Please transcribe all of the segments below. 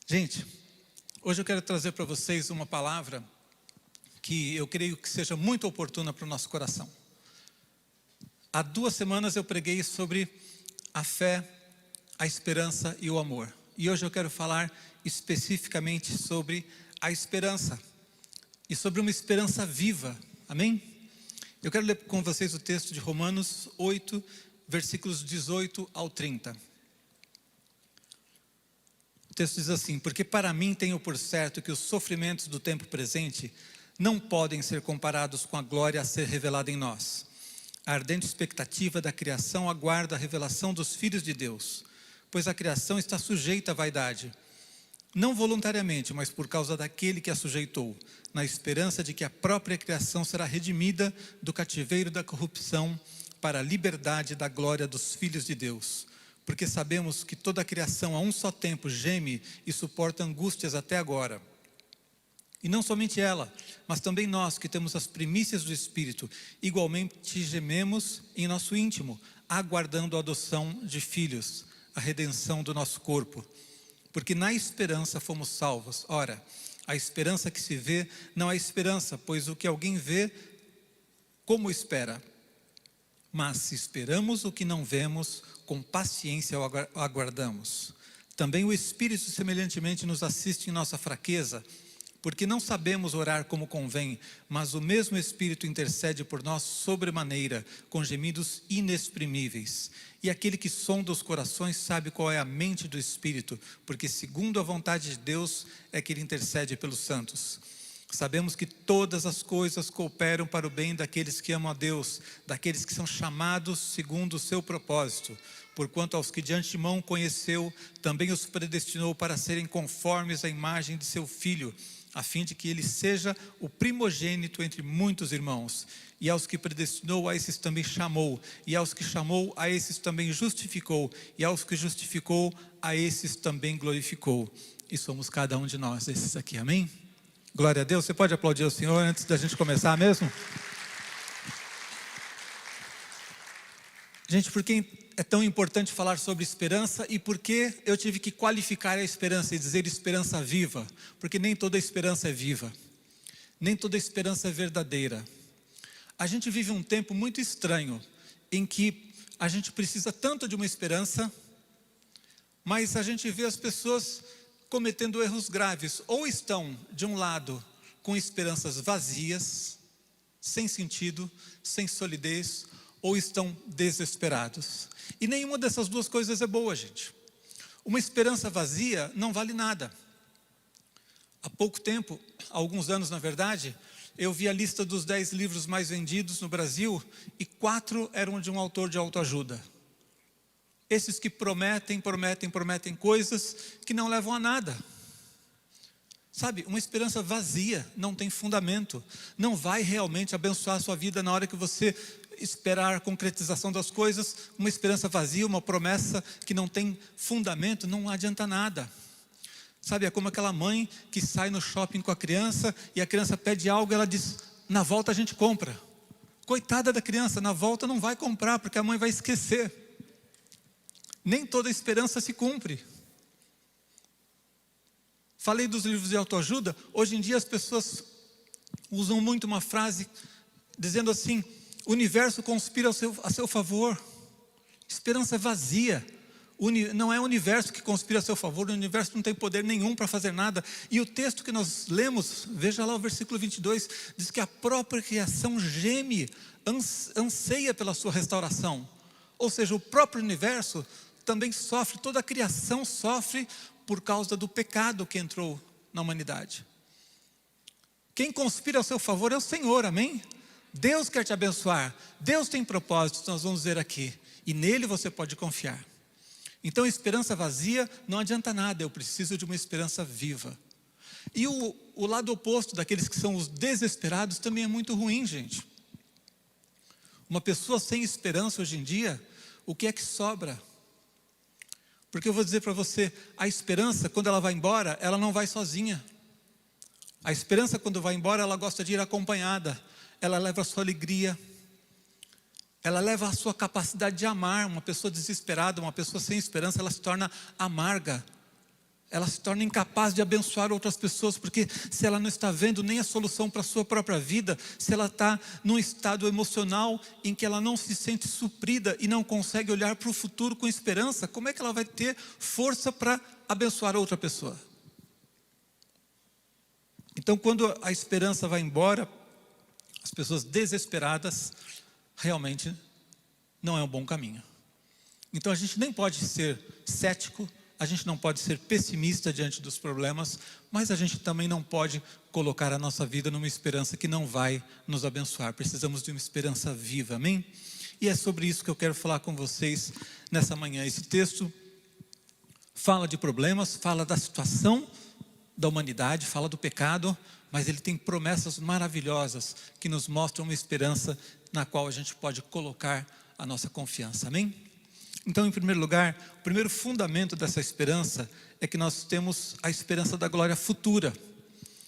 Gente, hoje eu quero trazer para vocês uma palavra que eu creio que seja muito oportuna para o nosso coração. Há 2 semanas eu preguei sobre a fé, a esperança e o amor. E hoje eu quero falar especificamente sobre a esperança. E sobre uma esperança viva. Amém? Eu quero ler com vocês o texto de Romanos 8, versículos 18 ao 30. O texto diz assim: porque para mim tenho por certo que os sofrimentos do tempo presente não podem ser comparados com a glória a ser revelada em nós. A ardente expectativa da criação aguarda a revelação dos filhos de Deus, pois a criação está sujeita à vaidade, não voluntariamente, mas por causa daquele que a sujeitou, na esperança de que a própria criação será redimida do cativeiro da corrupção para a liberdade da glória dos filhos de Deus. Porque sabemos que toda a criação a um só tempo geme e suporta angústias até agora. E não somente ela, mas também nós que temos as primícias do Espírito, igualmente gememos em nosso íntimo, aguardando a adoção de filhos, a redenção do nosso corpo. Porque na esperança fomos salvos. Ora, a esperança que se vê não é esperança, pois o que alguém vê, como espera? Mas se esperamos o que não vemos, com paciência o aguardamos. Também o Espírito semelhantemente nos assiste em nossa fraqueza, porque não sabemos orar como convém, mas o mesmo Espírito intercede por nós sobremaneira, com gemidos inexprimíveis. E aquele que sonda os corações sabe qual é a mente do Espírito, porque segundo a vontade de Deus é que ele intercede pelos santos. Sabemos que todas as coisas cooperam para o bem daqueles que amam a Deus, daqueles que são chamados segundo o seu propósito. Porquanto aos que de antemão conheceu, também os predestinou para serem conformes à imagem de seu Filho, a fim de que ele seja o primogênito entre muitos irmãos. E aos que predestinou, a esses também chamou. E aos que chamou, a esses também justificou. E aos que justificou, a esses também glorificou. E somos cada um de nós, esses aqui, amém? Glória a Deus. Você pode aplaudir o Senhor antes da gente começar mesmo? Gente, por que é tão importante falar sobre esperança e por que eu tive que qualificar a esperança e dizer esperança viva? Porque nem toda esperança é viva, nem toda esperança é verdadeira. A gente vive um tempo muito estranho, em que a gente precisa tanto de uma esperança, mas a gente vê as pessoas cometendo erros graves. Ou estão, de um lado, com esperanças vazias, sem sentido, sem solidez, ou estão desesperados. E nenhuma dessas duas coisas é boa, gente. Uma esperança vazia não vale nada. Há pouco tempo, há alguns anos na verdade, eu vi a lista dos 10 livros mais vendidos no Brasil e 4 eram de um autor de autoajuda. Esses que prometem coisas que não levam a nada. Sabe, uma esperança vazia não tem fundamento. Não vai realmente abençoar a sua vida na hora que você esperar a concretização das coisas. Uma esperança vazia, uma promessa que não tem fundamento, não adianta nada. Sabe, é como aquela mãe que sai no shopping com a criança e a criança pede algo e ela diz, na volta a gente compra. Coitada da criança, na volta não vai comprar porque a mãe vai esquecer. Nem toda esperança se cumpre. Falei dos livros de autoajuda. Hoje em dia as pessoas usam muito uma frase dizendo assim, o universo conspira a seu favor. Esperança vazia. Não é o universo que conspira a seu favor, o universo não tem poder nenhum para fazer nada. E o texto que nós lemos, veja lá o versículo 22, diz que a própria criação geme, anseia pela sua restauração. Ou seja, o próprio universo também sofre, toda a criação sofre por causa do pecado que entrou na humanidade. Quem conspira a seu favor é o Senhor, amém? Deus quer te abençoar, Deus tem propósitos, nós vamos ver aqui, e nele você pode confiar. Então esperança vazia não adianta nada, eu preciso de uma esperança viva. E o lado oposto daqueles que são os desesperados também é muito ruim, gente. Uma pessoa sem esperança hoje em dia, o que é que sobra? Porque eu vou dizer para você, a esperança quando ela vai embora, ela não vai sozinha. A esperança quando vai embora, ela gosta de ir acompanhada. Ela leva a sua alegria, ela leva a sua capacidade de amar. Uma pessoa desesperada, uma pessoa sem esperança, ela se torna amarga. ela se torna incapaz de abençoar outras pessoas, porque se ela não está vendo nem a solução para a sua própria vida, se ela está num estado emocional em que ela não se sente suprida e não consegue olhar para o futuro com esperança, como é que ela vai ter força para abençoar outra pessoa? Então, quando a esperança vai embora, as pessoas desesperadas, realmente não é um bom caminho. Então a gente nem pode ser cético, a gente não pode ser pessimista diante dos problemas, mas a gente também não pode colocar a nossa vida numa esperança que não vai nos abençoar. Precisamos de uma esperança viva, amém? E é sobre isso que eu quero falar com vocês nessa manhã. Esse texto fala de problemas, fala da situação da humanidade, fala do pecado, mas ele tem promessas maravilhosas que nos mostram uma esperança na qual a gente pode colocar a nossa confiança, amém? Então, em primeiro lugar, o primeiro fundamento dessa esperança é que nós temos a esperança da glória futura.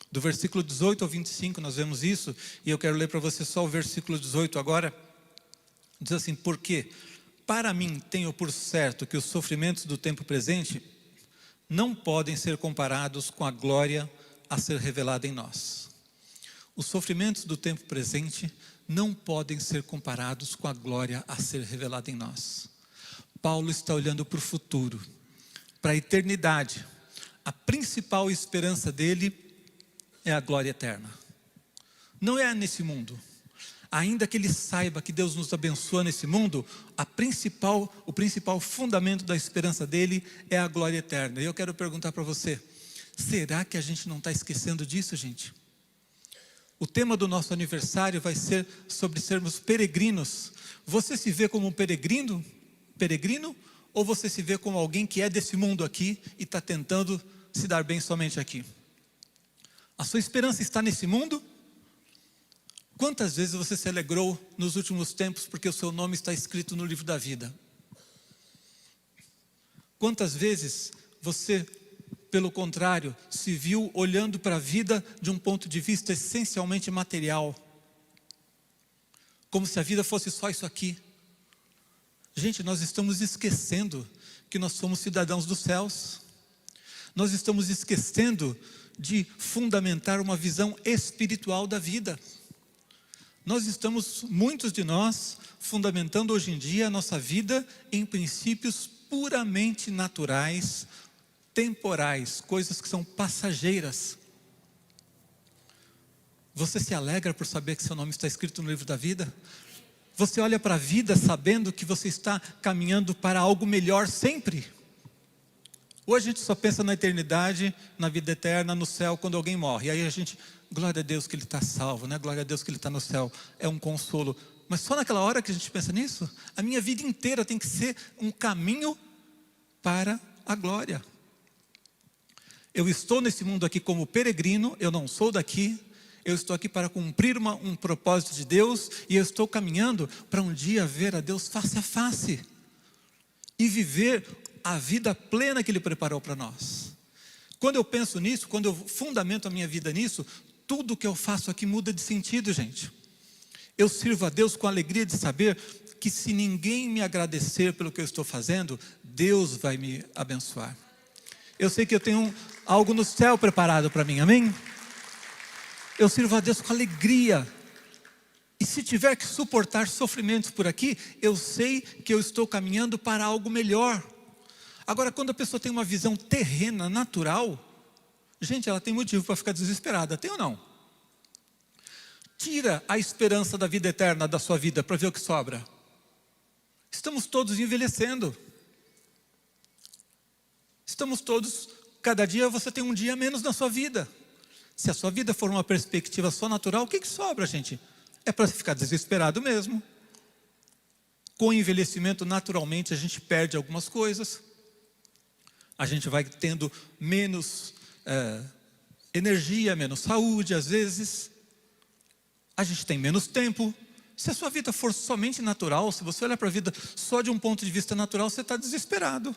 Do versículo 18 ao 25 nós vemos isso, e eu quero ler para você só o versículo 18 agora. Diz assim: porque para mim tenho por certo que os sofrimentos do tempo presente não podem ser comparados com a glória a ser revelada em nós. Os sofrimentos do tempo presente não podem ser comparados com a glória a ser revelada em nós. Paulo está olhando para o futuro, para a eternidade. A principal esperança dele é a glória eterna. Não é nesse mundo. Ainda que ele saiba que Deus nos abençoa nesse mundo, o principal fundamento da esperança dele é a glória eterna. E eu quero perguntar para você, será que a gente não está esquecendo disso, gente? O tema do nosso aniversário vai ser sobre sermos peregrinos. Você se vê como um peregrino? Ou você se vê como alguém que é desse mundo aqui e está tentando se dar bem somente aqui? A sua esperança está nesse mundo? Quantas vezes você se alegrou nos últimos tempos porque o seu nome está escrito no livro da vida? Quantas vezes você, pelo contrário, se viu olhando para a vida de um ponto de vista essencialmente material? Como se a vida fosse só isso aqui. Gente, nós estamos esquecendo que nós somos cidadãos dos céus. Nós estamos esquecendo de fundamentar uma visão espiritual da vida. Muitos de nós, fundamentando hoje em dia a nossa vida em princípios puramente naturais, temporais, coisas que são passageiras. Você se alegra por saber que seu nome está escrito no livro da vida? Você olha para a vida sabendo que você está caminhando para algo melhor sempre? Ou a gente só pensa na eternidade, na vida eterna, no céu, quando alguém morre. E aí a gente, glória a Deus que ele está salvo, né? Glória a Deus que ele está no céu, é um consolo. Mas só naquela hora que a gente pensa nisso? A minha vida inteira tem que ser um caminho para a glória. Eu estou nesse mundo aqui como peregrino, eu não sou daqui. Eu estou aqui para cumprir um propósito de Deus, e eu estou caminhando para um dia ver a Deus face a face e viver a vida plena que Ele preparou para nós. Quando eu penso nisso, quando eu fundamento a minha vida nisso, tudo que eu faço aqui muda de sentido, gente. Eu sirvo a Deus com a alegria de saber que se ninguém me agradecer pelo que eu estou fazendo, Deus vai me abençoar. Eu sei que eu tenho algo no céu preparado para mim, amém? Eu sirvo a Deus com alegria. E se tiver que suportar sofrimentos por aqui, eu sei que eu estou caminhando para algo melhor. Agora, quando a pessoa tem uma visão terrena, natural, gente, ela tem motivo para ficar desesperada, tem ou não? Tira a esperança da vida eterna da sua vida para ver o que sobra. Estamos todos envelhecendo. Estamos todos, cada dia você tem um dia a menos na sua vida. Se a sua vida for uma perspectiva só natural, o que sobra, gente? É para ficar desesperado mesmo. Com o envelhecimento, naturalmente, a gente perde algumas coisas. A gente vai tendo menos energia, menos saúde, às vezes. A gente tem menos tempo. Se a sua vida for somente natural, se você olhar para a vida só de um ponto de vista natural, você está desesperado.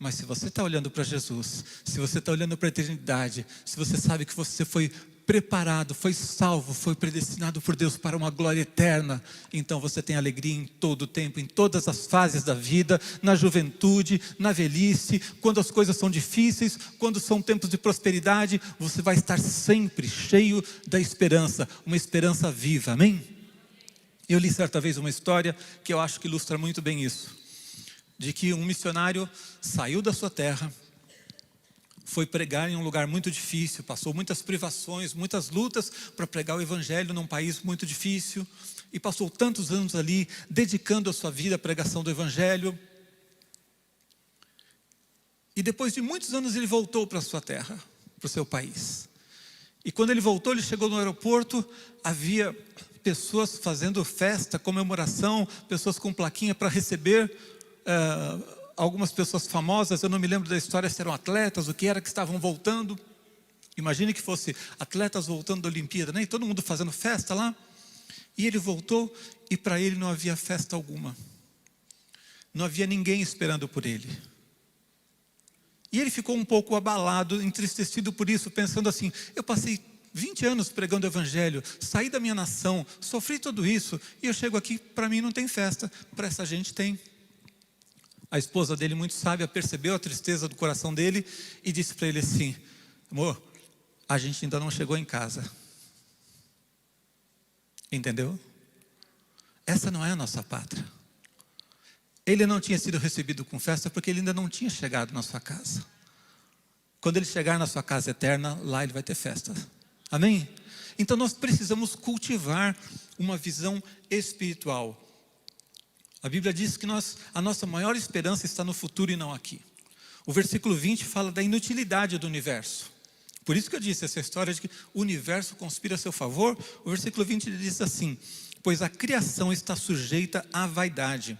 Mas se você está olhando para Jesus, se você está olhando para a eternidade, se você sabe que você foi preparado, foi salvo, foi predestinado por Deus para uma glória eterna. Então você tem alegria em todo o tempo, em todas as fases da vida, na juventude, na velhice, quando as coisas são difíceis, quando são tempos de prosperidade, você vai estar sempre cheio da esperança, uma esperança viva, amém? Eu li certa vez uma história que eu acho que ilustra muito bem isso, de que um missionário saiu da sua terra, foi pregar em um lugar muito difícil, passou muitas privações, muitas lutas para pregar o evangelho num país muito difícil, e passou tantos anos ali, dedicando a sua vida à pregação do evangelho. E depois de muitos anos ele voltou para a sua terra, para o seu país. E quando ele voltou, ele chegou no aeroporto, havia pessoas fazendo festa, comemoração, pessoas com plaquinha para receber algumas pessoas famosas. Eu não me lembro da história se eram atletas, o que era que estavam voltando. Imagine que fosse atletas voltando da Olimpíada, né? E todo mundo fazendo festa lá. E ele voltou e para ele não havia festa alguma. Não havia ninguém esperando por ele. E ele ficou um pouco abalado, entristecido por isso, pensando assim: eu passei 20 anos pregando o evangelho, saí da minha nação, sofri tudo isso, e eu chego aqui, para mim não tem festa, para essa gente tem. A esposa dele, muito sábia, percebeu a tristeza do coração dele e disse para ele assim: amor, a gente ainda não chegou em casa. Entendeu? Essa não é a nossa pátria. Ele não tinha sido recebido com festa porque ele ainda não tinha chegado na sua casa. Quando ele chegar na sua casa eterna, lá ele vai ter festa. Amém? Então nós precisamos cultivar uma visão espiritual. A Bíblia diz que a nossa maior esperança está no futuro e não aqui. O versículo 20 fala da inutilidade do universo. Por isso que eu disse essa história de que o universo conspira a seu favor. O versículo 20 diz assim: pois a criação está sujeita à vaidade,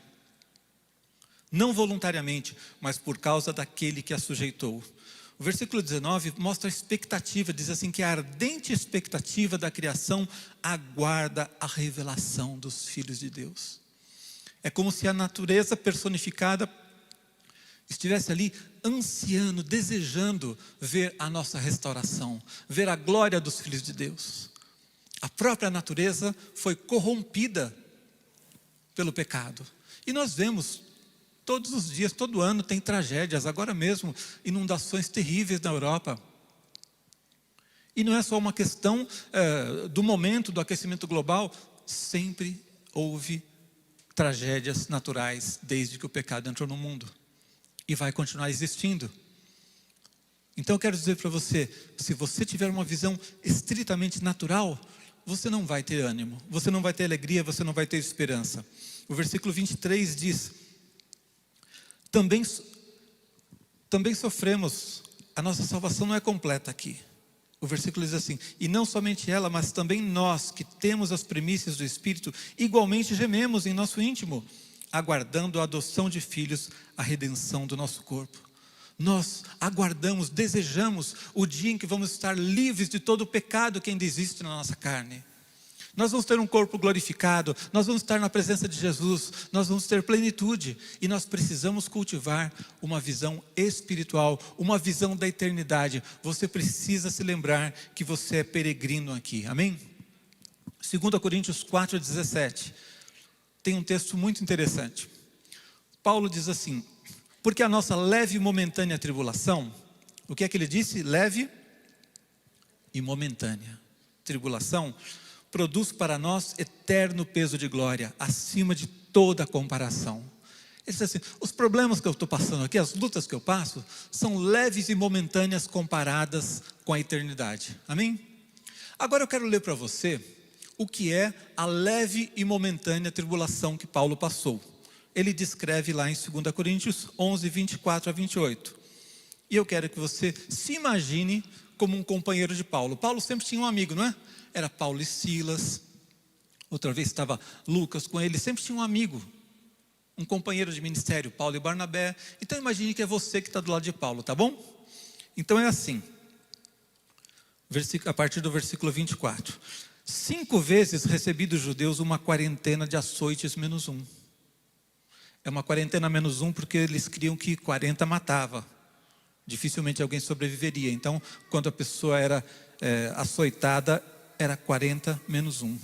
não voluntariamente, mas por causa daquele que a sujeitou. O versículo 19 mostra a expectativa, diz assim que a ardente expectativa da criação aguarda a revelação dos filhos de Deus. É como se a natureza personificada estivesse ali ansiando, desejando ver a nossa restauração, ver a glória dos filhos de Deus. A própria natureza foi corrompida pelo pecado. E nós vemos todos os dias, todo ano tem tragédias, agora mesmo inundações terríveis na Europa. E não é só uma questão do momento do aquecimento global, sempre houve tragédias naturais desde que o pecado entrou no mundo. E vai continuar existindo. Então eu quero dizer para você, se você tiver uma visão estritamente natural, você não vai ter ânimo, você não vai ter alegria, você não vai ter esperança. O versículo 23 diz: também sofremos, a nossa salvação não é completa aqui. O versículo diz assim: e não somente ela, mas também nós, que temos as primícias do Espírito, igualmente gememos em nosso íntimo, aguardando a adoção de filhos, a redenção do nosso corpo. Nós aguardamos, desejamos o dia em que vamos estar livres de todo o pecado que ainda existe na nossa carne. Nós vamos ter um corpo glorificado, nós vamos estar na presença de Jesus, nós vamos ter plenitude. E nós precisamos cultivar uma visão espiritual, uma visão da eternidade. Você precisa se lembrar que você é peregrino aqui, amém? 2 Coríntios 4:17, tem um texto muito interessante. Paulo diz assim: porque a nossa leve e momentânea tribulação, o que é que ele disse? Leve e momentânea tribulação produz para nós eterno peso de glória, acima de toda comparação. Ele diz assim: os problemas que eu estou passando aqui, as lutas que eu passo, são leves e momentâneas comparadas com a eternidade. Amém? Agora eu quero ler para você o que é a leve e momentânea tribulação que Paulo passou. Ele descreve lá em 2 Coríntios 11, 24 a 28. E eu quero que você se imagine como um companheiro de Paulo. Paulo sempre tinha um amigo, não é? Era Paulo e Silas. Outra vez estava Lucas com ele. Sempre tinha um amigo, um companheiro de ministério, Paulo e Barnabé. Então imagine que é você que está do lado de Paulo, tá bom? Então é assim, a partir do versículo 24. 5 vezes recebi dos judeus uma quarentena de açoites menos 1. É uma quarentena menos 1 porque eles criam que 40 matava. Dificilmente alguém sobreviveria. Então, quando a pessoa era açoitada, era 40 menos 1.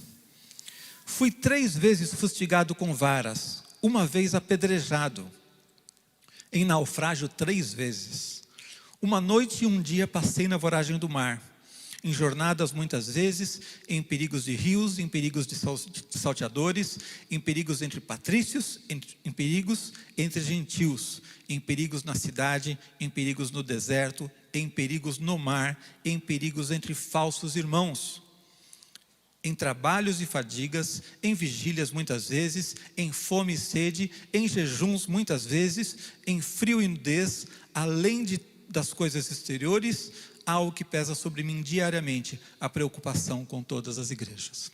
Fui 3 vezes fustigado com varas, uma vez apedrejado. Em naufrágio 3 vezes. Uma noite e um dia passei na voragem do mar. Em jornadas muitas vezes, em perigos de rios, em perigos de salteadores, em perigos entre patrícios, em perigos entre gentios, em perigos na cidade, em perigos no deserto, em perigos no mar, em perigos entre falsos irmãos, em trabalhos e fadigas, em vigílias muitas vezes, em fome e sede, em jejuns muitas vezes, em frio e nudez, além das coisas exteriores, há o que pesa sobre mim diariamente, a preocupação com todas as igrejas.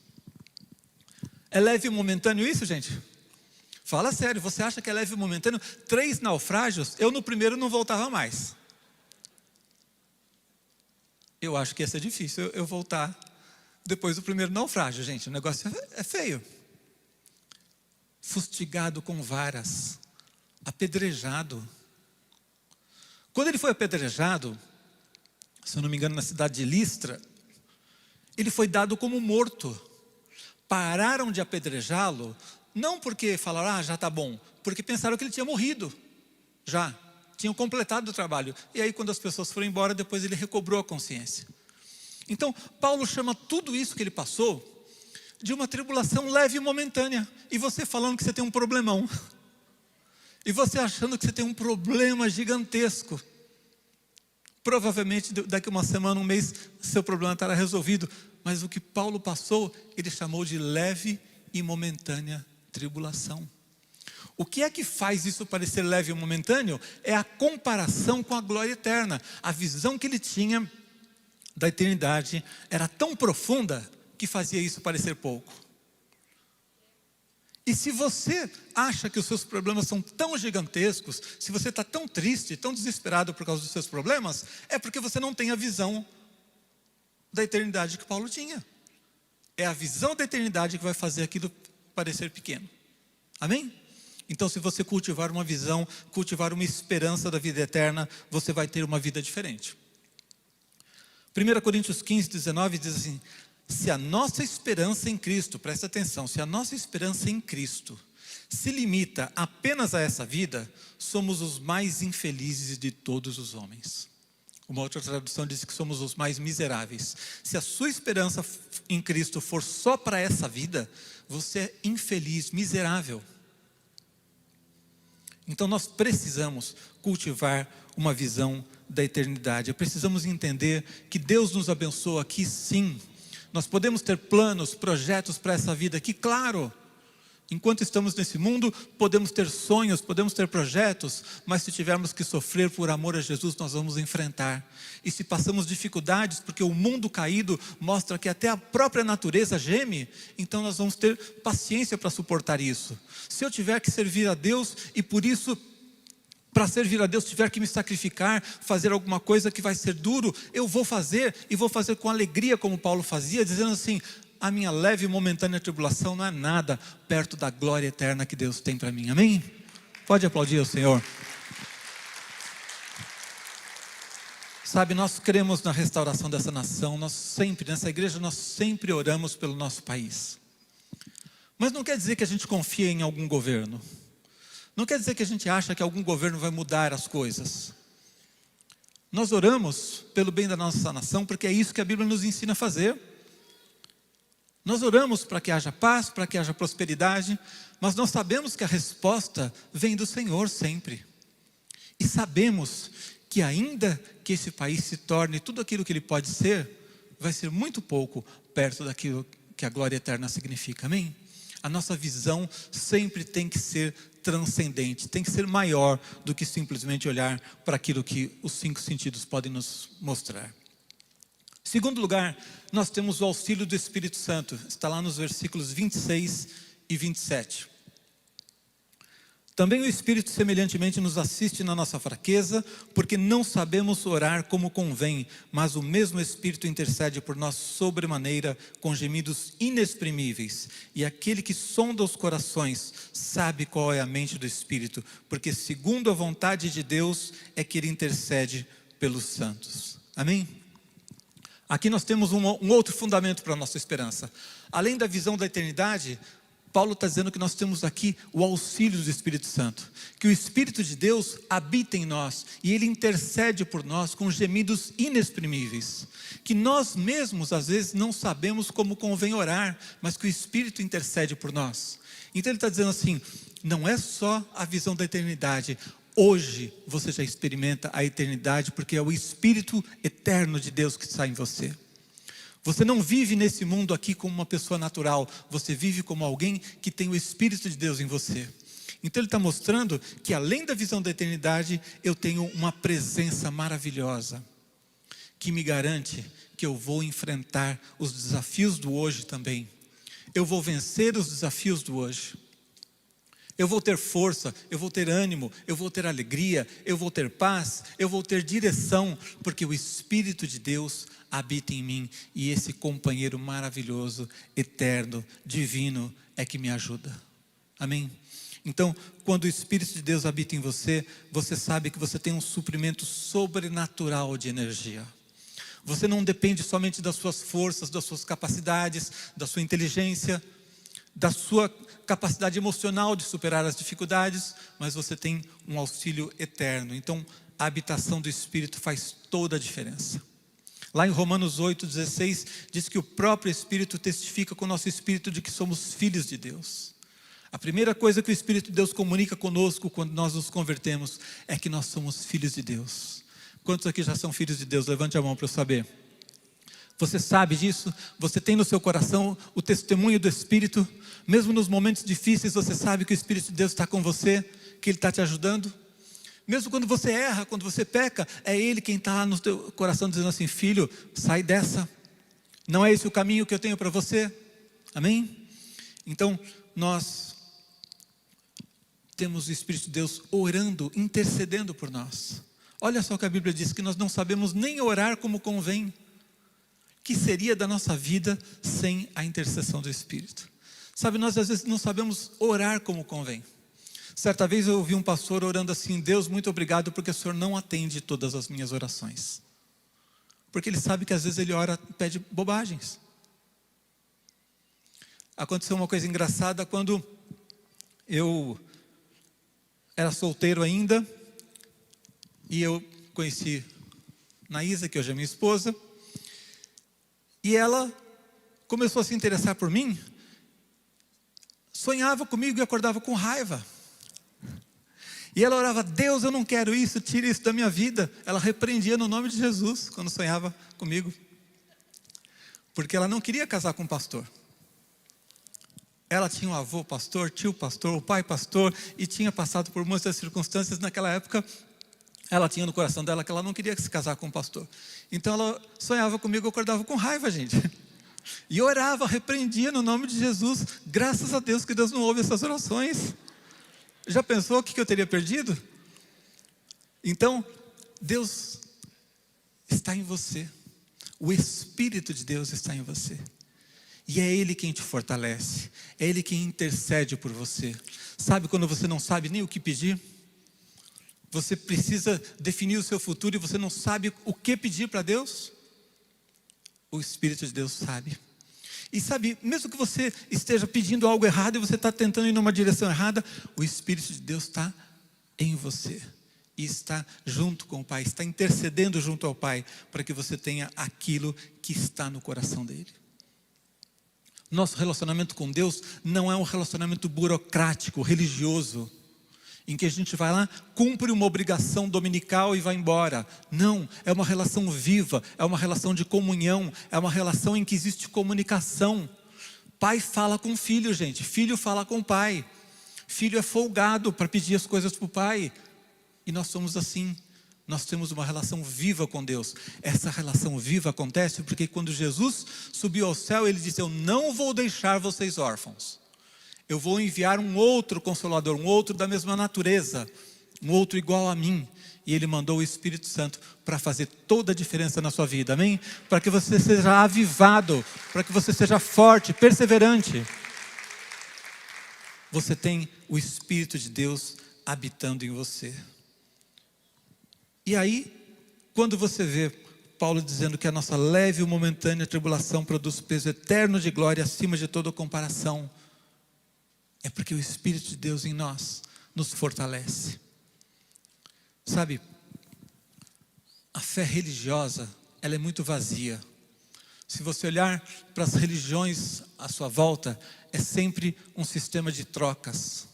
É leve e momentâneo isso, gente? Fala sério, você acha que é leve e momentâneo? 3 naufrágios, eu no primeiro não voltava mais. Eu acho que ia ser difícil eu voltar depois do primeiro naufrágio, gente. O negócio é feio. Fustigado com varas, apedrejado. Quando ele foi apedrejado, se eu não me engano, na cidade de Listra, ele foi dado como morto. Pararam de apedrejá-lo, não porque falaram, já está bom, porque pensaram que ele tinha morrido, já, tinham completado o trabalho. E aí quando as pessoas foram embora, depois ele recobrou a consciência. Então, Paulo chama tudo isso que ele passou, de uma tribulação leve e momentânea. E você falando que você tem um problemão. E você achando que você tem um problema gigantesco. Provavelmente daqui uma semana, um mês, seu problema estará resolvido. Mas o que Paulo passou, ele chamou de leve e momentânea tribulação. O que é que faz isso parecer leve e momentâneo? É a comparação com a glória eterna. A visão que ele tinha da eternidade era tão profunda que fazia isso parecer pouco. E se você acha que os seus problemas são tão gigantescos, se você está tão triste, tão desesperado por causa dos seus problemas, é porque você não tem a visão da eternidade que Paulo tinha. É a visão da eternidade que vai fazer aquilo parecer pequeno. Amém? Então, se você cultivar uma visão, cultivar uma esperança da vida eterna, você vai ter uma vida diferente. 1 Coríntios 15, 19 diz assim: se a nossa esperança em Cristo, presta atenção, se a nossa esperança em Cristo se limita apenas a essa vida, somos os mais infelizes de todos os homens. Uma outra tradução diz que somos os mais miseráveis. Se a sua esperança em Cristo for só para essa vida, você é infeliz, miserável. Então nós precisamos cultivar uma visão da eternidade. Precisamos entender que Deus nos abençoa aqui sim. Nós podemos ter planos, projetos para essa vida aqui, claro. Enquanto estamos nesse mundo, podemos ter sonhos, podemos ter projetos, mas se tivermos que sofrer por amor a Jesus, nós vamos enfrentar. E se passamos dificuldades, porque o mundo caído mostra que até a própria natureza geme, então nós vamos ter paciência para suportar isso. Se eu tiver que servir a Deus e por isso, para servir a Deus, tiver que me sacrificar, fazer alguma coisa que vai ser duro, eu vou fazer e vou fazer com alegria como Paulo fazia, dizendo assim: a minha leve e momentânea tribulação não é nada perto da glória eterna que Deus tem para mim. Amém? Pode aplaudir ao Senhor. Sabe, nós cremos na restauração dessa nação, nessa igreja nós sempre oramos pelo nosso país. Mas não quer dizer que a gente confia em algum governo. Não quer dizer que a gente acha que algum governo vai mudar as coisas. Nós oramos pelo bem da nossa nação, porque é isso que a Bíblia nos ensina a fazer. Nós oramos para que haja paz, para que haja prosperidade, mas nós sabemos que a resposta vem do Senhor sempre. E sabemos que ainda que esse país se torne tudo aquilo que ele pode ser, vai ser muito pouco perto daquilo que a glória eterna significa. Amém? A nossa visão sempre tem que ser transcendente, tem que ser maior do que simplesmente olhar para aquilo que os 5 sentidos podem nos mostrar. Segundo lugar, nós temos o auxílio do Espírito Santo, está lá nos versículos 26 e 27. Também o Espírito semelhantemente nos assiste na nossa fraqueza, porque não sabemos orar como convém, mas o mesmo Espírito intercede por nós sobremaneira, com gemidos inexprimíveis. E aquele que sonda os corações sabe qual é a mente do Espírito, porque segundo a vontade de Deus é que ele intercede pelos santos. Amém? Aqui nós temos um outro fundamento para a nossa esperança. Além da visão da eternidade, Paulo está dizendo que nós temos aqui o auxílio do Espírito Santo. Que o Espírito de Deus habita em nós e Ele intercede por nós com gemidos inexprimíveis. Que nós mesmos às vezes não sabemos como convém orar, mas que o Espírito intercede por nós. Então ele está dizendo assim, não é só a visão da eternidade. Hoje você já experimenta a eternidade porque é o Espírito eterno de Deus que está em você. Você não vive nesse mundo aqui como uma pessoa natural, você vive como alguém que tem o Espírito de Deus em você. Então ele está mostrando que além da visão da eternidade, eu tenho uma presença maravilhosa, que me garante que eu vou enfrentar os desafios do hoje também. Eu vou vencer os desafios do hoje. Eu vou ter força, eu vou ter ânimo, eu vou ter alegria, eu vou ter paz, eu vou ter direção, porque o Espírito de Deus habita em mim e esse companheiro maravilhoso, eterno, divino é que me ajuda. Amém? Então, quando o Espírito de Deus habita em você, você sabe que você tem um suprimento sobrenatural de energia. Você não depende somente das suas forças, das suas capacidades, da sua inteligência, da sua capacidade emocional de superar as dificuldades, mas você tem um auxílio eterno. Então, a habitação do Espírito faz toda a diferença. Lá em Romanos 8,16, diz que o próprio Espírito testifica com o nosso Espírito de que somos filhos de Deus. A primeira coisa que o Espírito de Deus comunica conosco quando nós nos convertemos é que nós somos filhos de Deus. Quantos aqui já são filhos de Deus? Levante a mão para eu saber. Você sabe disso? Você tem no seu coração o testemunho do Espírito? Mesmo nos momentos difíceis, você sabe que o Espírito de Deus está com você, que Ele está te ajudando? Mesmo quando você erra, quando você peca, é Ele quem está lá no teu coração dizendo assim, filho, sai dessa. Não é esse o caminho que eu tenho para você? Amém? Então, nós temos o Espírito de Deus orando, intercedendo por nós. Olha só o que a Bíblia diz, que nós não sabemos nem orar como convém. Que seria da nossa vida sem a intercessão do Espírito? Sabe, nós às vezes não sabemos orar como convém. Certa vez eu ouvi um pastor orando assim, Deus, muito obrigado porque o Senhor não atende todas as minhas orações. Porque ele sabe que às vezes ele ora, pede bobagens. Aconteceu uma coisa engraçada quando eu era solteiro ainda, e eu conheci Naísa, que hoje é minha esposa, e ela começou a se interessar por mim, sonhava comigo e acordava com raiva. E ela orava, Deus, eu não quero isso, tira isso da minha vida. Ela repreendia no nome de Jesus, quando sonhava comigo. Porque ela não queria casar com um pastor. Ela tinha um avô pastor, tio pastor, o pai pastor, e tinha passado por muitas circunstâncias naquela época. Ela tinha no coração dela que ela não queria se casar com um pastor. Então ela sonhava comigo, eu acordava com raiva, gente. E orava, repreendia no nome de Jesus. Graças a Deus que Deus não ouve essas orações. Já pensou o que eu teria perdido? Então, Deus está em você. O Espírito de Deus está em você. E é Ele quem te fortalece. É Ele quem intercede por você. Sabe quando você não sabe nem o que pedir? Você precisa definir o seu futuro e você não sabe o que pedir para Deus? O Espírito de Deus sabe. E sabe, mesmo que você esteja pedindo algo errado e você está tentando ir numa direção errada, o Espírito de Deus está em você. E está junto com o Pai, está intercedendo junto ao Pai, para que você tenha aquilo que está no coração dEle. Nosso relacionamento com Deus não é um relacionamento burocrático, religioso, em que a gente vai lá, cumpre uma obrigação dominical e vai embora. Não, é uma relação viva, é uma relação de comunhão, é uma relação em que existe comunicação. Pai fala com filho, gente, filho fala com pai. Filho é folgado para pedir as coisas para o pai. E nós somos assim, nós temos uma relação viva com Deus. Essa relação viva acontece porque quando Jesus subiu ao céu, Ele disse, eu não vou deixar vocês órfãos. Eu vou enviar um outro Consolador, um outro da mesma natureza, um outro igual a mim. E Ele mandou o Espírito Santo para fazer toda a diferença na sua vida, amém? Para que você seja avivado, para que você seja forte, perseverante. Você tem o Espírito de Deus habitando em você. E aí, quando você vê Paulo dizendo que a nossa leve e momentânea tribulação produz peso eterno de glória acima de toda comparação, é porque o Espírito de Deus em nós nos fortalece. Sabe, a fé religiosa, ela é muito vazia. Se você olhar para as religiões à sua volta, é sempre um sistema de trocas.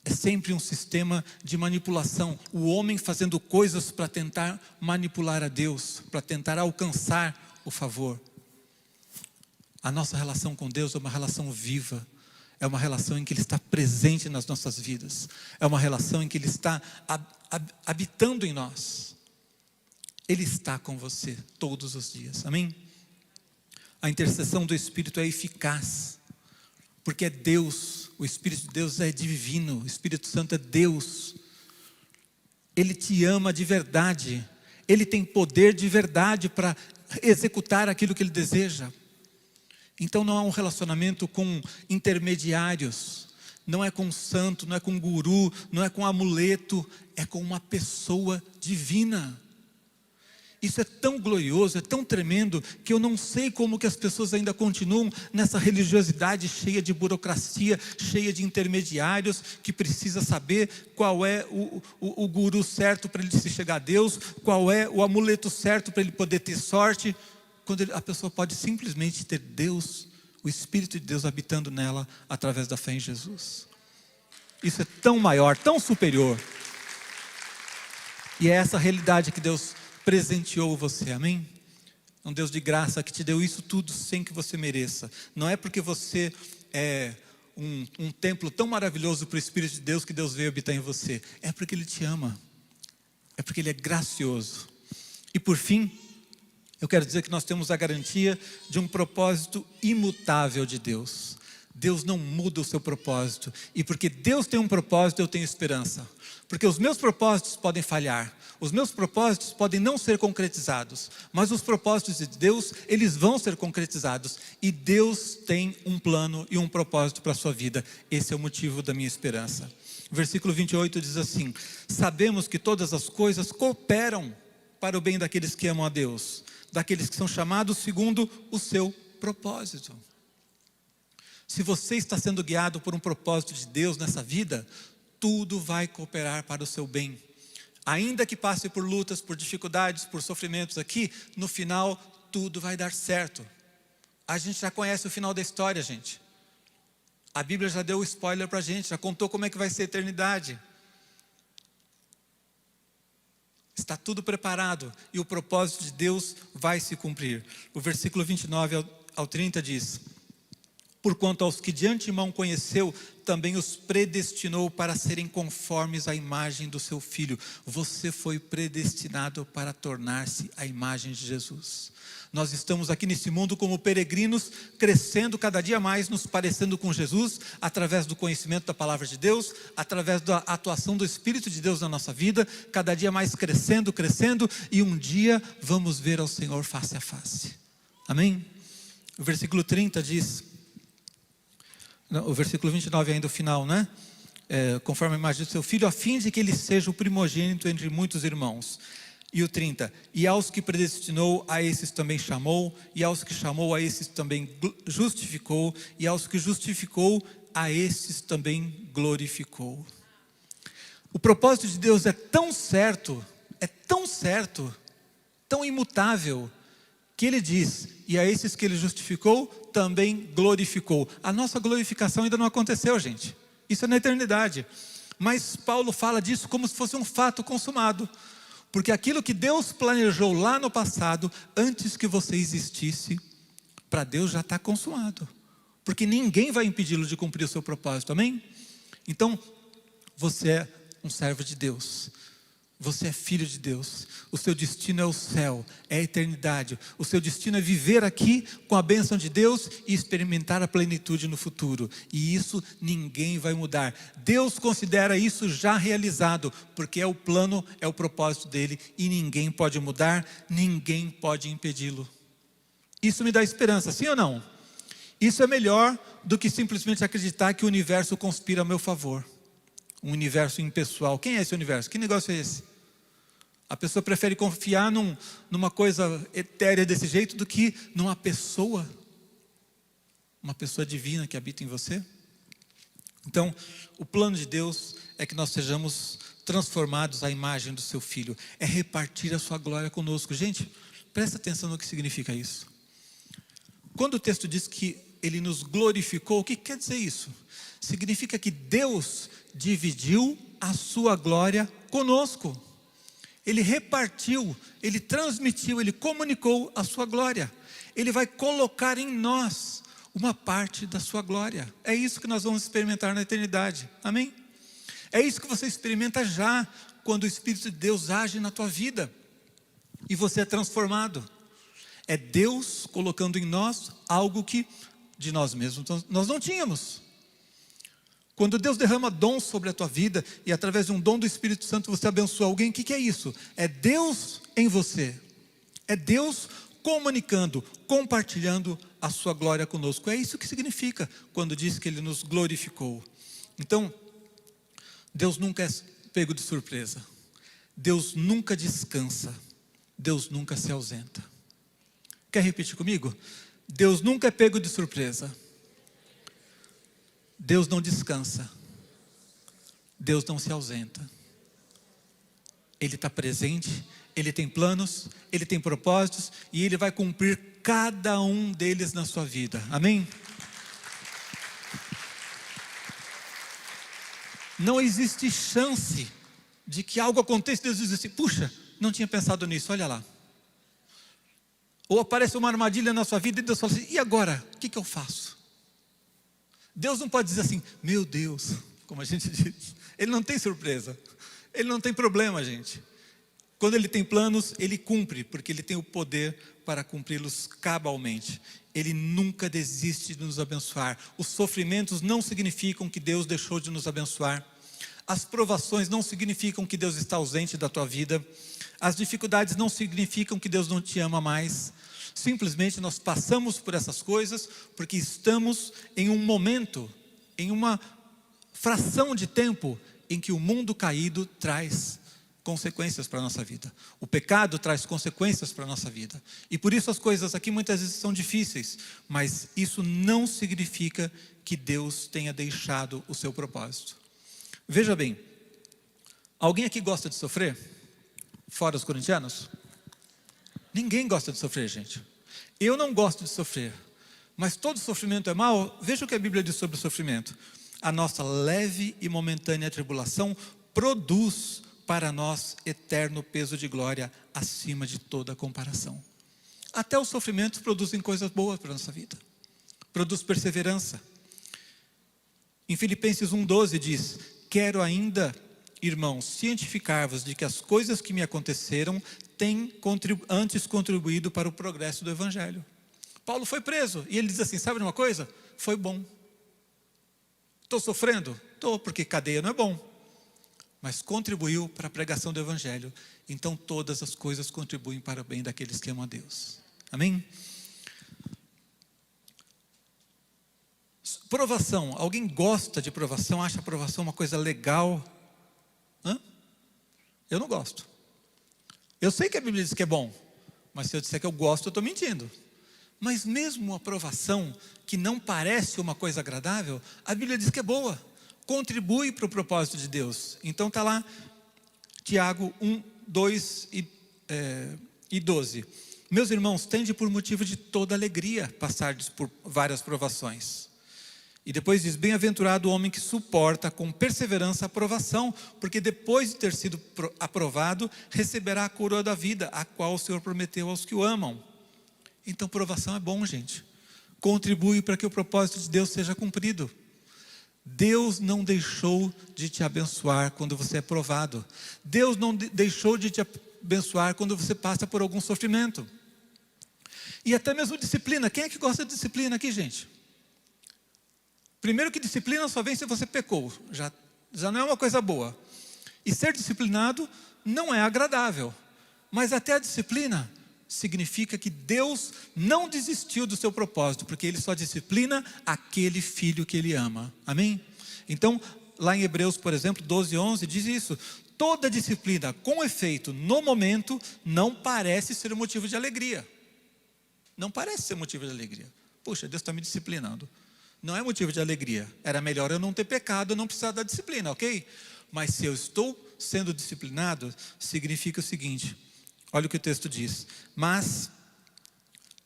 É sempre um sistema de manipulação. O homem fazendo coisas para tentar manipular a Deus, para tentar alcançar o favor. A nossa relação com Deus é uma relação viva. É uma relação em que Ele está presente nas nossas vidas. É uma relação em que Ele está habitando em nós. Ele está com você todos os dias. Amém? A intercessão do Espírito é eficaz. Porque é Deus. O Espírito de Deus é divino. O Espírito Santo é Deus. Ele te ama de verdade. Ele tem poder de verdade para executar aquilo que Ele deseja. Então não há um relacionamento com intermediários. Não é com um santo, não é com um guru, não é com um amuleto. É com uma pessoa divina. Isso é tão glorioso, é tão tremendo, que eu não sei como que as pessoas ainda continuam nessa religiosidade cheia de burocracia, cheia de intermediários, que precisa saber qual é o guru certo para ele se chegar a Deus, qual é o amuleto certo para ele poder ter sorte, quando a pessoa pode simplesmente ter Deus, o Espírito de Deus habitando nela, através da fé em Jesus. Isso é tão maior, tão superior. E é essa realidade que Deus presenteou você, amém? Um Deus de graça que te deu isso tudo sem que você mereça. Não é porque você é um templo tão maravilhoso para o Espírito de Deus que Deus veio habitar em você. É porque Ele te ama. É porque Ele é gracioso. E por fim, eu quero dizer que nós temos a garantia de um propósito imutável de Deus. Deus não muda o seu propósito. E porque Deus tem um propósito, eu tenho esperança. Porque os meus propósitos podem falhar. Os meus propósitos podem não ser concretizados. Mas os propósitos de Deus, eles vão ser concretizados. E Deus tem um plano e um propósito para a sua vida. Esse é o motivo da minha esperança. O versículo 28 diz assim: sabemos que todas as coisas cooperam para o bem daqueles que amam a Deus. Daqueles que são chamados segundo o seu propósito. Se você está sendo guiado por um propósito de Deus nessa vida, tudo vai cooperar para o seu bem. Ainda que passe por lutas, por dificuldades, por sofrimentos aqui, no final tudo vai dar certo. A gente já conhece o final da história, gente. A Bíblia já deu o spoiler para a gente, já contou como é que vai ser a eternidade. Está tudo preparado e o propósito de Deus vai se cumprir. O versículo 29 ao 30 diz: porquanto aos que de antemão conheceu, também os predestinou para serem conformes à imagem do seu Filho. Você foi predestinado para tornar-se a imagem de Jesus. Nós estamos aqui nesse mundo como peregrinos, crescendo cada dia mais, nos parecendo com Jesus, através do conhecimento da palavra de Deus, através da atuação do Espírito de Deus na nossa vida, cada dia mais crescendo, e um dia vamos ver ao Senhor face a face. Amém? O versículo 30 diz... o versículo 29 ainda o final, né? Conforme a imagem do seu Filho, a fim de que ele seja o primogênito entre muitos irmãos. E o 30, e aos que predestinou, a esses também chamou, e aos que chamou, a esses também justificou, e aos que justificou, a esses também glorificou. O propósito de Deus é tão certo, tão imutável, que Ele diz, e a esses que Ele justificou, também glorificou. A nossa glorificação ainda não aconteceu, gente. Isso é na eternidade. Mas Paulo fala disso como se fosse um fato consumado. Porque aquilo que Deus planejou lá no passado, antes que você existisse, para Deus já está consumado. Porque ninguém vai impedi-lo de cumprir o seu propósito, amém? Então, você é um servo de Deus. Você é filho de Deus. O seu destino é o céu, é a eternidade. O seu destino é viver aqui com a bênção de Deus e experimentar a plenitude no futuro. E isso ninguém vai mudar. Deus considera isso já realizado, porque é o plano, é o propósito dele e ninguém pode mudar, ninguém pode impedi-lo. Isso me dá esperança, sim ou não? Isso é melhor do que simplesmente acreditar que o universo conspira a meu favor. Um universo impessoal. Quem é esse universo? Que negócio é esse? A pessoa prefere confiar numa coisa etérea desse jeito do que numa pessoa. Uma pessoa divina que habita em você. Então, o plano de Deus é que nós sejamos transformados à imagem do seu Filho. É repartir a sua glória conosco. Gente, presta atenção no que significa isso. Quando o texto diz que Ele nos glorificou, o que quer dizer isso? Significa que Deus dividiu a sua glória conosco. Ele repartiu, Ele transmitiu, Ele comunicou a sua glória. Ele vai colocar em nós uma parte da sua glória. É isso que nós vamos experimentar na eternidade. Amém? É isso que você experimenta já, quando o Espírito de Deus age na tua vida. E você é transformado. É Deus colocando em nós algo que de nós mesmos nós não tínhamos. Quando Deus derrama dons sobre a tua vida e através de um dom do Espírito Santo você abençoa alguém, o que é isso? É Deus em você. É Deus comunicando, compartilhando a sua glória conosco. É isso que significa quando diz que Ele nos glorificou. Então, Deus nunca é pego de surpresa. Deus nunca descansa. Deus nunca se ausenta. Quer repetir comigo? Deus nunca é pego de surpresa. Deus não descansa. Deus não se ausenta. Ele está presente, Ele tem planos, Ele tem propósitos e Ele vai cumprir cada um deles na sua vida. Amém? Não existe chance de que algo aconteça e Deus diz assim, puxa, não tinha pensado nisso, olha lá. Ou aparece uma armadilha na sua vida e Deus fala assim, e agora? O que eu faço? Deus não pode dizer assim, meu Deus, como a gente diz. Ele não tem surpresa. Ele não tem problema, gente. Quando Ele tem planos, Ele cumpre, porque Ele tem o poder para cumpri-los cabalmente. Ele nunca desiste de nos abençoar. Os sofrimentos não significam que Deus deixou de nos abençoar. As provações não significam que Deus está ausente da tua vida. As dificuldades não significam que Deus não te ama mais. Simplesmente nós passamos por essas coisas porque estamos em um momento, em uma fração de tempo em que o mundo caído traz consequências para a nossa vida. O pecado traz consequências para a nossa vida. E por isso as coisas aqui muitas vezes são difíceis, mas isso não significa que Deus tenha deixado o seu propósito. Veja bem, alguém aqui gosta de sofrer? Fora os corintianos? Ninguém gosta de sofrer, gente. Eu não gosto de sofrer. Mas todo sofrimento é mau? Veja o que a Bíblia diz sobre o sofrimento. A nossa leve e momentânea tribulação produz para nós eterno peso de glória acima de toda comparação. Até os sofrimentos produzem coisas boas para a nossa vida. Produz perseverança. Em Filipenses 1,12 diz, quero ainda, irmãos, cientificar-vos de que as coisas que me aconteceram têm antes contribuído para o progresso do Evangelho. Paulo foi preso e ele diz assim, sabe de uma coisa? Foi bom. Estou sofrendo? Estou, porque cadeia não é bom. Mas contribuiu para a pregação do Evangelho. Então todas as coisas contribuem para o bem daqueles que amam a Deus. Amém? Provação. Alguém gosta de provação? Acha a provação uma coisa legal? Eu não gosto. Eu sei que a Bíblia diz que é bom, mas se eu disser que eu gosto, eu estou mentindo. Mas mesmo a provação, que não parece uma coisa agradável, a Bíblia diz que é boa. Contribui para o propósito de Deus. Então está lá, Tiago 1, 2 e 12. Meus irmãos, tende por motivo de toda alegria passardes por várias provações. E depois diz, bem-aventurado o homem que suporta com perseverança a provação, porque depois de ter sido aprovado, receberá a coroa da vida, a qual o Senhor prometeu aos que o amam. Então provação é bom, gente. Contribui para que o propósito de Deus seja cumprido. Deus não deixou de te abençoar quando você é provado. Deus não deixou de te abençoar quando você passa por algum sofrimento. E até mesmo disciplina. Quem é que gosta de disciplina aqui, gente? Primeiro que disciplina só vem se você pecou. Já não é uma coisa boa. E ser disciplinado não é agradável. Mas até a disciplina significa que Deus não desistiu do seu propósito, porque Ele só disciplina aquele filho que Ele ama. Amém? Então, lá em Hebreus, por exemplo, 12:11, diz isso. Toda disciplina com efeito no momento não parece ser motivo de alegria. Não parece ser motivo de alegria. Puxa, Deus está me disciplinando. Não é motivo de alegria. Era melhor eu não ter pecado, eu não precisar da disciplina, ok? Mas se eu estou sendo disciplinado, significa o seguinte. Olha o que o texto diz. Mas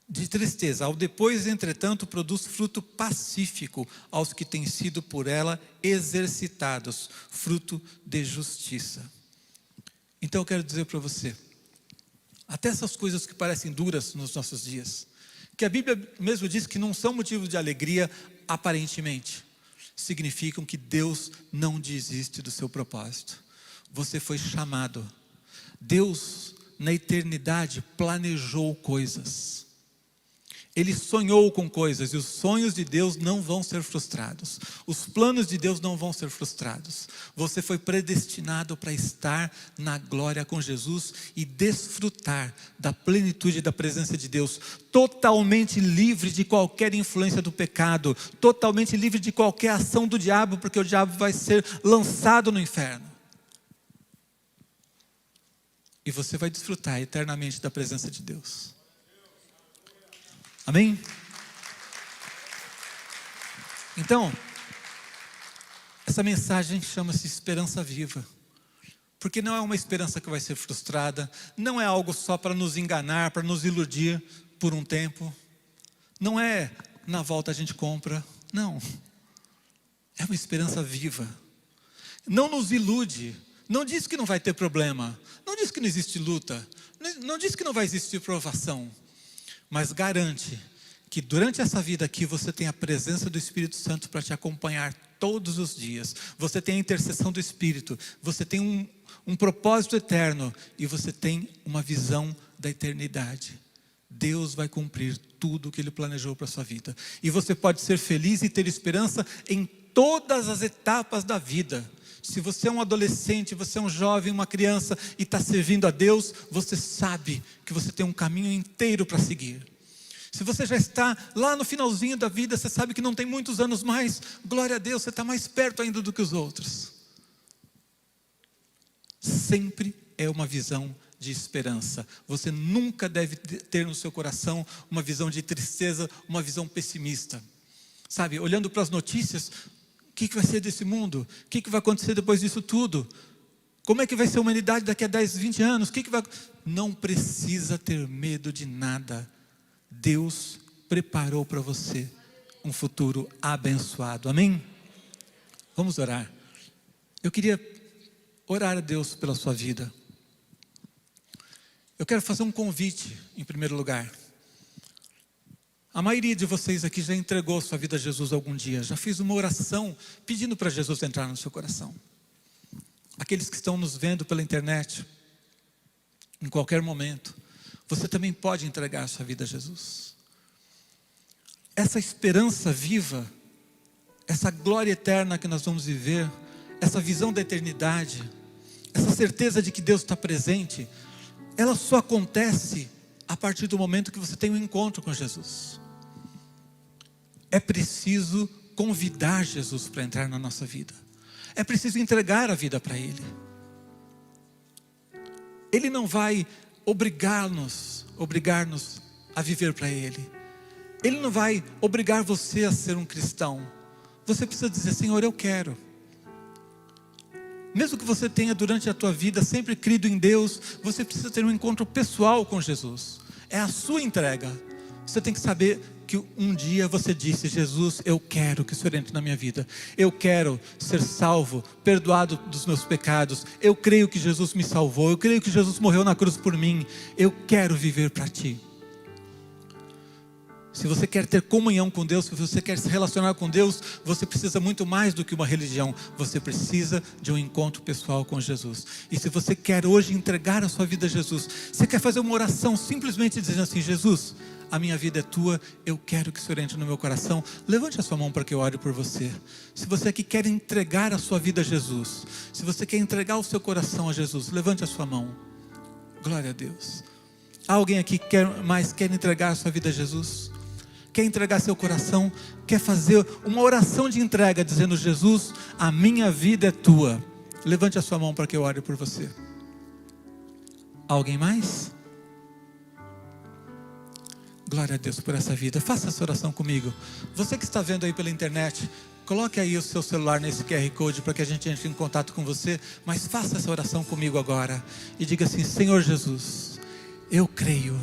de tristeza, ao depois, entretanto, produz fruto pacífico aos que têm sido por ela exercitados, fruto de justiça. Então eu quero dizer para você, até essas coisas que parecem duras nos nossos dias, que a Bíblia mesmo diz que não são motivo de alegria aparentemente, significam que Deus não desiste do seu propósito. Você foi chamado. Deus, na eternidade, planejou coisas. Ele sonhou com coisas, e os sonhos de Deus não vão ser frustrados. Os planos de Deus não vão ser frustrados. Você foi predestinado para estar na glória com Jesus e desfrutar da plenitude da presença de Deus, totalmente livre de qualquer influência do pecado, totalmente livre de qualquer ação do diabo, porque o diabo vai ser lançado no inferno. E você vai desfrutar eternamente da presença de Deus. Amém? Então, essa mensagem chama-se esperança viva. Porque não é uma esperança que vai ser frustrada, não é algo só para nos enganar, para nos iludir por um tempo. Não é na volta a gente compra, não. É uma esperança viva. Não nos ilude, não diz que não vai ter problema, não diz que não existe luta, não diz que não vai existir provação. Mas garante que durante essa vida aqui você tem a presença do Espírito Santo para te acompanhar todos os dias. Você tem a intercessão do Espírito, você tem um propósito eterno e você tem uma visão da eternidade. Deus vai cumprir tudo o que Ele planejou para a sua vida. E você pode ser feliz e ter esperança em todas as etapas da vida. Se você é um adolescente, você é um jovem, uma criança e está servindo a Deus, você sabe que você tem um caminho inteiro para seguir. Se você já está lá no finalzinho da vida, você sabe que não tem muitos anos mais, glória a Deus, você está mais perto ainda do que os outros. Sempre é uma visão de esperança. Você nunca deve ter no seu coração uma visão de tristeza, uma visão pessimista. Sabe, olhando para as notícias, o que vai ser desse mundo? O que vai acontecer depois disso tudo? Como é que vai ser a humanidade daqui a 10, 20 anos? Não precisa ter medo de nada. Deus preparou para você um futuro abençoado. Amém? Vamos orar. Eu queria orar a Deus pela sua vida. Eu quero fazer um convite, em primeiro lugar. A maioria de vocês aqui já entregou sua vida a Jesus algum dia, já fez uma oração pedindo para Jesus entrar no seu coração. Aqueles que estão nos vendo pela internet, em qualquer momento, você também pode entregar sua vida a Jesus. Essa esperança viva, essa glória eterna que nós vamos viver, essa visão da eternidade, essa certeza de que Deus está presente, ela só acontece a partir do momento que você tem um encontro com Jesus. É preciso convidar Jesus para entrar na nossa vida. É preciso entregar a vida para Ele. Ele não vai obrigar-nos a viver para Ele. Ele não vai obrigar você a ser um cristão. Você precisa dizer, Senhor, eu quero. Mesmo que você tenha durante a tua vida sempre crido em Deus, você precisa ter um encontro pessoal com Jesus. É a sua entrega. Você tem que saber que um dia você disse, Jesus, eu quero que o Senhor entre na minha vida. Eu quero ser salvo, perdoado dos meus pecados. Eu creio que Jesus me salvou. Eu creio que Jesus morreu na cruz por mim. Eu quero viver para Ti. Se você quer ter comunhão com Deus, se você quer se relacionar com Deus, você precisa muito mais do que uma religião. Você precisa de um encontro pessoal com Jesus. E se você quer hoje entregar a sua vida a Jesus, você quer fazer uma oração simplesmente dizendo assim, Jesus, a minha vida é Tua, eu quero que o Senhor entre no meu coração. Levante a sua mão para que eu ore por você. Se você aqui quer entregar a sua vida a Jesus, se você quer entregar o seu coração a Jesus, levante a sua mão. Glória a Deus. Há alguém aqui que quer entregar a sua vida a Jesus? quer entregar seu coração, quer fazer uma oração de entrega, dizendo: Jesus, a minha vida é tua. Levante a sua mão para que eu ore por você. Alguém mais? Glória a Deus por essa vida. Faça essa oração comigo. Você que está vendo aí pela internet, coloque aí o seu celular nesse QR Code para que a gente entre em contato com você. Mas faça essa oração comigo agora. E diga assim: Senhor Jesus, eu creio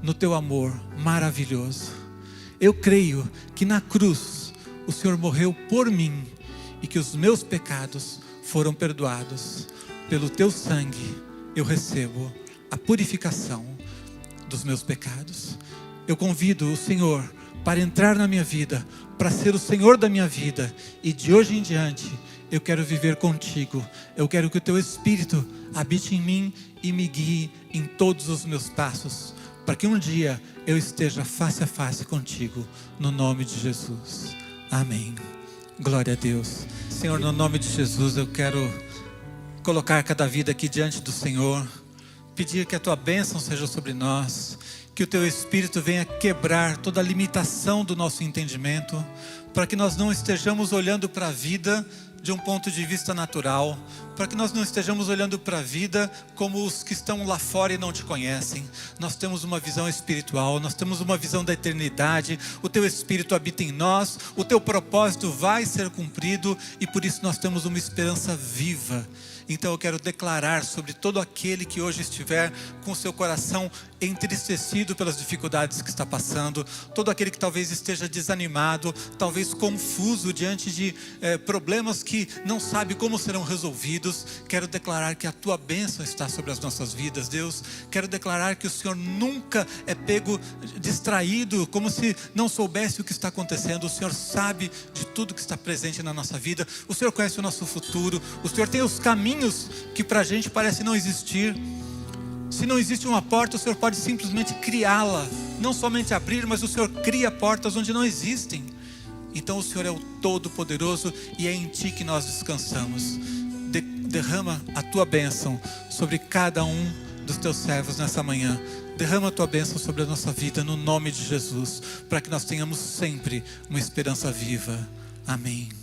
no teu amor maravilhoso. Eu creio que na cruz o Senhor morreu por mim e que os meus pecados foram perdoados. Pelo teu sangue eu recebo a purificação dos meus pecados. Eu convido o Senhor para entrar na minha vida, para ser o Senhor da minha vida, e de hoje em diante eu quero viver contigo. Eu quero que o teu Espírito habite em mim e me guie em todos os meus passos, para que um dia eu esteja face a face contigo, no nome de Jesus. Amém. Glória a Deus. Senhor, no nome de Jesus, eu quero colocar cada vida aqui diante do Senhor, pedir que a tua bênção seja sobre nós, que o teu Espírito venha quebrar toda a limitação do nosso entendimento, para que nós não estejamos olhando para a vida de um ponto de vista natural, para que nós não estejamos olhando para a vida como os que estão lá fora e não te conhecem. Nós temos uma visão espiritual, nós temos uma visão da eternidade. O teu Espírito habita em nós, o teu propósito vai ser cumprido, e por isso nós temos uma esperança viva. Então eu quero declarar sobre todo aquele que hoje estiver com o seu coração entristecido pelas dificuldades que está passando, todo aquele que talvez esteja desanimado, talvez confuso diante de problemas que não sabe como serão resolvidos, quero declarar que a tua bênção está sobre as nossas vidas, Deus. Quero declarar que o Senhor nunca é pego distraído, como se não soubesse o que está acontecendo. O Senhor sabe de tudo que está presente na nossa vida, o Senhor conhece o nosso futuro, o Senhor tem os caminhos que para a gente parece não existir. Se não existe uma porta, o Senhor pode simplesmente criá-la, não somente abrir, mas o Senhor cria portas onde não existem. Então o Senhor é o Todo-Poderoso e é em Ti que nós descansamos. Derrama a Tua bênção sobre cada um dos Teus servos nessa manhã. Derrama a Tua bênção sobre a nossa vida no nome de Jesus, para que nós tenhamos sempre uma esperança viva. Amém.